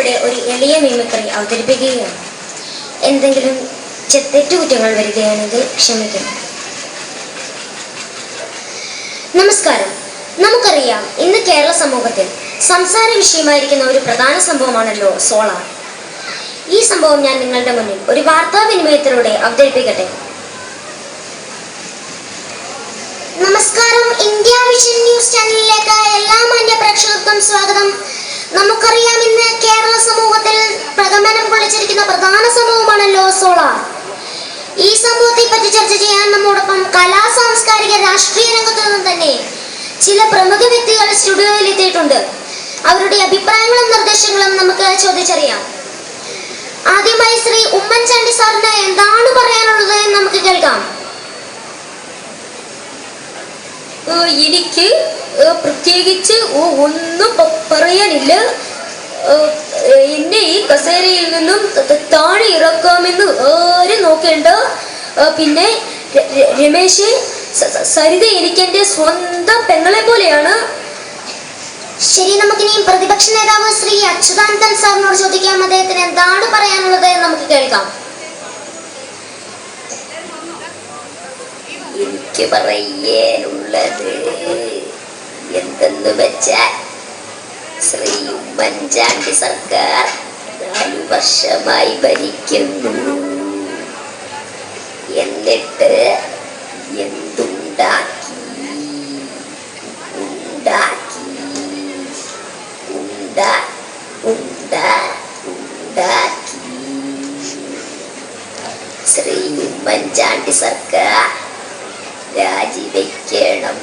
ഇവിടെ ഒരു എളിയ മിമിക്രി അവതരിപ്പിക്കുകയാണ്. എന്തെങ്കിലും തെറ്റുകുറ്റങ്ങൾ വരികയാണെങ്കിൽ ക്ഷമിക്കണം. നമസ്കാരം. നമുക്കറിയാം, ഇന്ന് കേരള സമൂഹത്തിൽ സംസാര വിഷയമായിരിക്കുന്ന ഒരു പ്രധാന സംഭവമാണല്ലോ സോളാർ. ഈ സംഭവം ഞാൻ നിങ്ങളുടെ മുന്നിൽ ഒരു വാർത്താവിനിമയത്തിലൂടെ അവതരിപ്പിക്കട്ടെ. നമസ്കാരം. ഇന്ത്യ വിഷൻ ന്യൂസ് ചാനലിലേക്ക് എല്ലാ മാന്യ പ്രേക്ഷകർക്കും സ്വാഗതം. നമുക്കറിയാം, ഇന്ന് കേരള സമൂഹത്തിൽ പ്രകമ്പനം കൊള്ളിച്ചിരിക്കുന്ന പ്രധാന സംഭവമാണല്ലോ സോളാർ. ഈ സംഭവത്തെ പറ്റി ചർച്ച ചെയ്യാൻ നമ്മോടൊപ്പം കലാ സാംസ്കാരിക രാഷ്ട്രീയ രംഗത്തു നിന്നും തന്നെ ചില പ്രമുഖ വ്യക്തികൾ സ്റ്റുഡിയോയിൽ എത്തിയിട്ടുണ്ട്. അവരുടെ അഭിപ്രായങ്ങളും നിർദ്ദേശങ്ങളും നമുക്ക് ചോദിച്ചറിയാം. ആദ്യമായി ശ്രീ ഉമ്മൻചാണ്ടി സാറിന് എന്താണ് പറയാനുള്ളത് എന്ന് നമുക്ക് കേൾക്കാം. എനിക്ക് പ്രത്യേകിച്ച് ഒന്നും പറയാനില്ല. എന്നെ ഈ കസേരയിൽ നിന്നും താഴെ ഇറക്കാമെന്ന് ആരും നോക്കേണ്ട. പിന്നെ രമേശ്, സരിത എനിക്ക് എൻ്റെ സ്വന്തം പെങ്ങളെ പോലെയാണ്. ശരി, നമുക്കിനി പ്രതിപക്ഷ നേതാവ് ശ്രീ അച്യുതാനന്ദൻ സാറിനോട് ചോദിക്കാം. അദ്ദേഹത്തിന് എന്താണ് പറയാനുള്ളത് എന്ന് നമുക്ക് കേൾക്കാം. എനിക്ക് പറയാനുള്ളത് എന്തെന്ന് വെച്ചാൽ, ശ്രീ ഉമ്മൻചാണ്ടി സർക്കാർ 4 വർഷമായി ഭരിക്കുന്നു. എന്നിട്ട് എന്തുണ്ടാക്കി? ശ്രീ ഉമ്മൻചാണ്ടി സർക്കാർ രാജിവെക്കണം.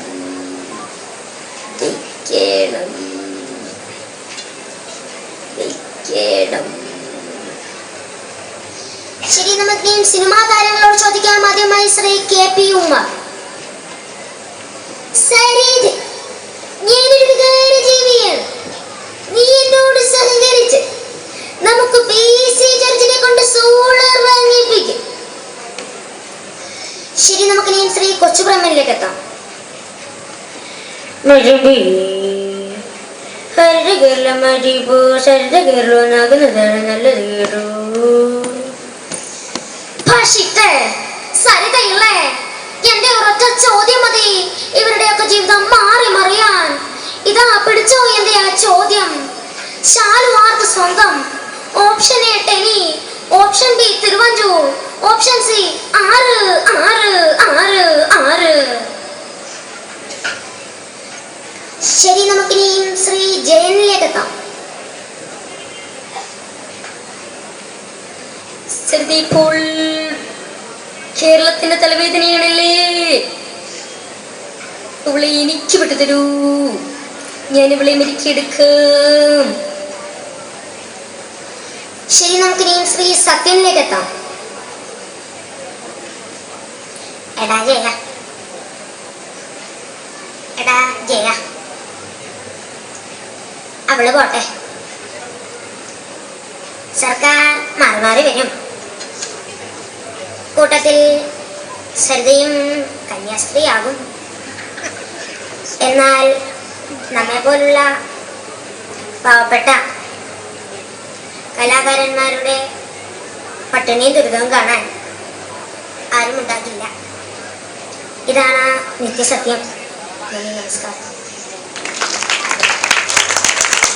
ശരി, നമുക്ക് സിനിമാ താരങ്ങളോട് ചോദിക്കാം. ആദ്യമായി ശ്രീ KP ഉമ്മർ. സരിത്, ഞാനൊരു വികാരജീവിയാണ്. നീ എന്നോട് സഹകരിച്ച് നമുക്ക് PC ജോർജിനെ കൊണ്ട് സോളാർ വാങ്ങിപ്പിക്കും. ശരി, നമുക്ക് ഇനി ശ്രീ കൊച്ചുബ്രഹ്മനിലേക്ക് എത്താം. സരിതയില്ലേ, എന്റെ ഒരൊറ്റ ചോദ്യം മതി ഇവരുടെയൊക്കെ ജീവിതം മാറി മറിയാൻ. ഇതാ പിടിച്ചോ എന്റെ ആ ചോദ്യം. ശാലു ആർക്ക് സ്വന്തം? Option A Tenny, option B Thiruvanchoor, option C 6. ശരി, നമുക്കിനി ശ്രീ ജയനിലേക്ക് എത്താം. ഇപ്പോൾ കേരളത്തിന്റെ തലവേദനയാണല്ലേ. ഇവളെ എനിക്ക് വിട്ടുതരൂ, ഞാൻ ഇവളെ മെരുക്കിയെടുക്കാം. ശരി, നമുക്കിനി ശ്രീ സത്യനിലേക്ക് എത്താം. എടാ ജയ, അവള് പോട്ടെ. സർക്കാർ മാറി വരും. കൂട്ടത്തിൽ സരിതയും കന്യാസ്ത്രീയാകും. എന്നാൽ നമ്മെ പോലുള്ള പാവപ്പെട്ട കലാകാരന്മാരുടെ പട്ടിണിയും ദുരിതവും കാണാൻ ആരും ഉണ്ടാകില്ല. ഇതാണ് നിത്യസത്യം. നമസ്കാരം.